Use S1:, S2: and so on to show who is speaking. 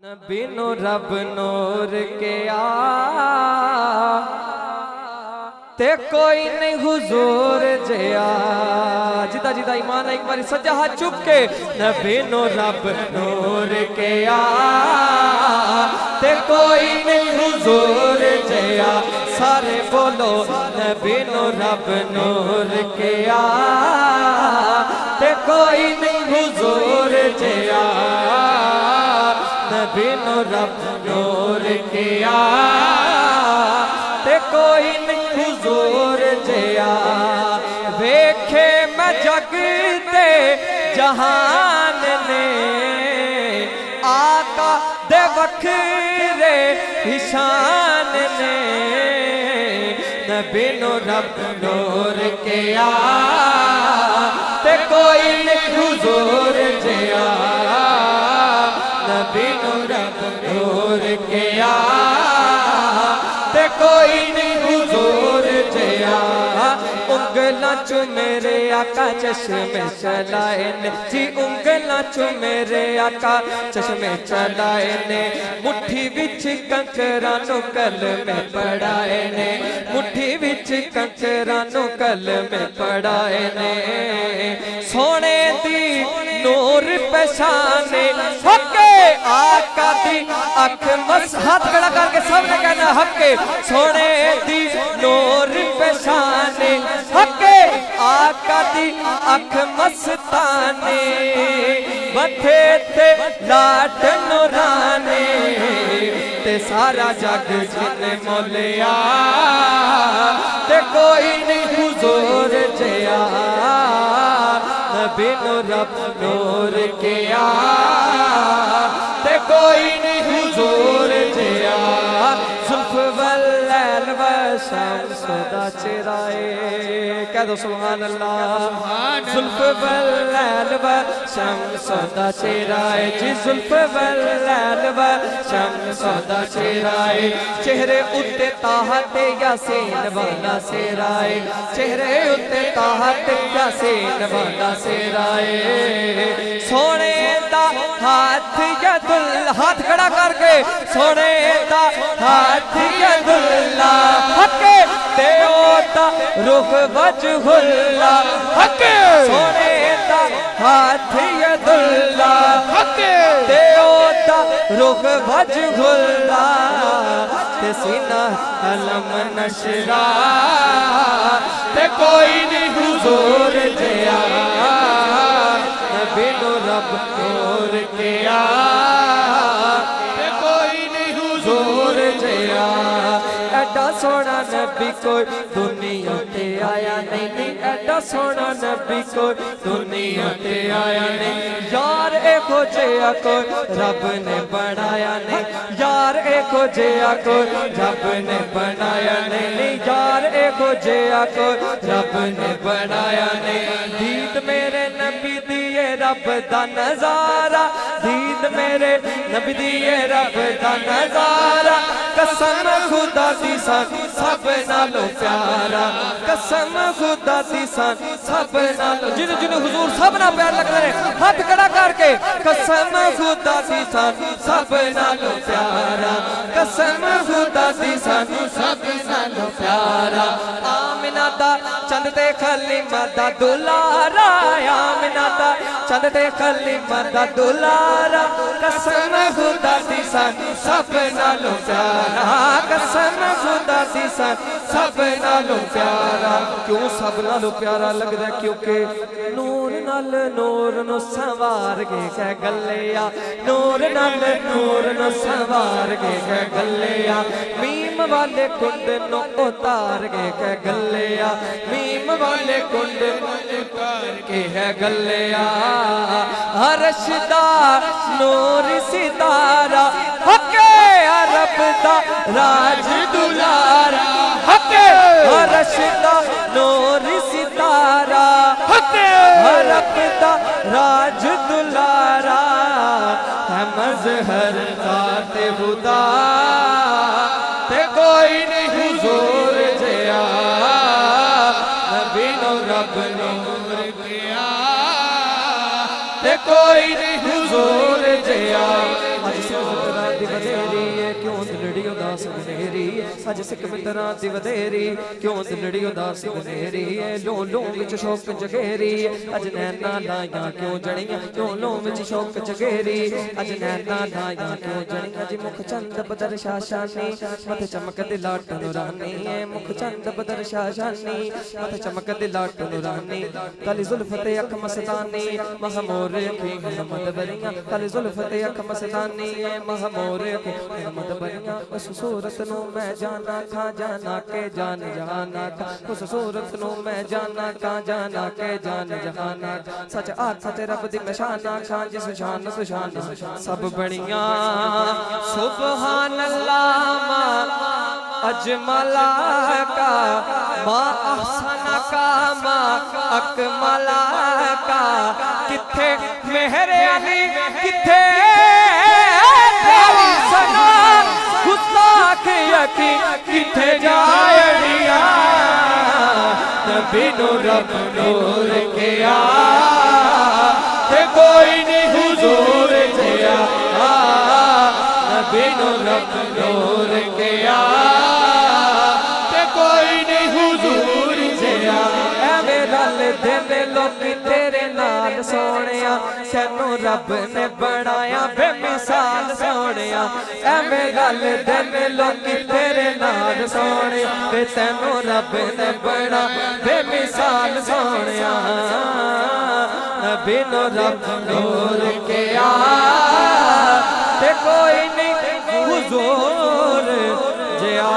S1: बिनु रब नूर के ते कोई नहीं हुजूर जया। जिदा जिदा ईमान एक बार सजा हाथ चुप के न बिनु रब नूर के ते कोई नहीं हुजूर जया। सारे बोलो न बिनु रब नूर के ते कोई नहीं हुजूर जया। बिनु रब नूर किया ते कोई नहीं हुजूर जया। वेखे मैं जग दे जहान ने आका दे वखरे हिशान ने न बिनु रब नूर किया ते कोई नहीं हुजूर जया। बिनु रब नूर किया ते कोई नहीं हुजूर जया। उंगला चु मेरे आका चश्मे चलाए ने जी, उंगला चु मेरे आका चश्मे चलाए ने। मुट्ठी विच कंकरा नु कल में पढ़ाए ने, मुट्ठी विच कंकरा नु कल में पढ़ाए ने। सोने दी नूर पहचाने हके आका दी अख मस, हाथ खड़ा करके सबने कहना हके। सोने दी नूर पहचाने हके आका दी अख मस्ताने। बथे थे लाट नूराने ते सारा जग जिन मोलिया ते कोई नहीं हुजूर जया। बिनु रब नूर किया ते कोई नहीं हुजूर जया। जुल्फ वल्लैल व शम्स दा चेहराए, कह दो सुभान अल्लाह। जुल्फ वल्लैल व शम्स दा चेहराए जी, जुल्फ वल्लैल व शम्स दा चेहराए। चेहरे उत्ते ताहत यासीन वाला सेराए, चेहरे उत्ते ताहत यासीन वाला सेराए। सोने दा हाथ यदुल, हाथ खड़ा करके सोने दा हाथ यदुल्ला हके ते ओता रुख वजहुल्ला हके। सोने दा हाथ यदुल्ला हके ते ओता रुख वजहुल्ला ते सीना कलम नशरा ते कोई नहीं हुजूर जया। बिनु रब नूर किया ते कोई नहीं हुजूर जया। एडा सोना नबी कोई दुनिया ते आया नहीं, एडा सोना नबी कोई दुनिया ते आया नहीं। यार एको जया कोई रब ने बनाया नहीं, यार एको जया कोई रब ने बनाया नहीं। यार एको जया कोई रब ने बनाया नहीं। दीद मेरे नबी दिए रब दा नजारा, दीद मेरे नबी दिए रब दा नजारा। कसम खुदा दी सन सब नालों प्यारा, कसम खुदा दी सन सब नालों। जिन्हें जिन्हें हुजूर सब ना प्यार लगता है हाथ खड़ा करके कसम खुदा दी सन सब नालों प्यारा, कसम खुदा दी सन सब नालों प्यारा। आमिना दा चंद ते खलीमा दा दुलारा, आमिना दा चंद ते खलीमा दा दुलारा। कसम खुदा दी सन सब नालों प्यारा, कसम खुदा दी सन सब नालों प्यारा। क्यों सब नालों प्यारा लगदा? क्योंकि नूर नाल नूर नु संवार के कह गलिया, नूर नाल नूर नु संवार के कह गलिया। मीम वाले कुंड नु उतार के कह गलिया, मीम वाले कुंड उतार के है गलिया। अर्श दा नूर सितारा हके अरब दा राज दुलारा हके। अर्श दा नूर सितारा हके अरब दा राज दुलारा। है मजहर खाते खुदा ते कोई नहीं हुजूर जया। बिनु रब नूर किया ते कोई नहीं हुजूर जया। दी वधेरी क्यों दिलड़ी उदास गनेरी अज सिख मित्रा दी वधेरी क्यों दिलड़ी उदास गनेरी लो लो विच शौक जगेरी अज नैना लाया क्यों जड़ियां क्यों लो विच शौक जगेरी अज नैना लाया क्यों जड़ियां जी मुख चंद बदर शाशानी मत चमक दिलाट नूरानी मुख चंद बदर शाशानी मत चमक दिलाट नूरानी काली जुल्फते अख मस्तानी महमोर अखी मद बरियां काली जुल्फते अख मस्तानी महमोर अखी मद बरियां उस सूरत नू मैं जाना खा जाना के जान जहाना खा उस सूरत नू मैं जाना खा जाना के जान जहाना सच आख सच रब दी निशाना खा जिस शान सुशान सब बनिया सुभान अल्लाह मा अजमला का मा अहसना का मा अकमला का किथे मेहरे अली किथे तेरी सना गुस्ताख यकी किथे जायड़िया नबी नु रब नूर के आ ते कोई नहीं हुजूर जिया नबी नु रब नूर के आ तेरे नाल सोनिया सैनू रब ने बनाया बेमिसाल सोनिया एवें गल दिन लोकी तेरे नाल सोनिया ते तैनू रब ने बना बेमिसाल सोनिया नबी नु रब नूर के आ ते कोई नहीं हुजूर जिया।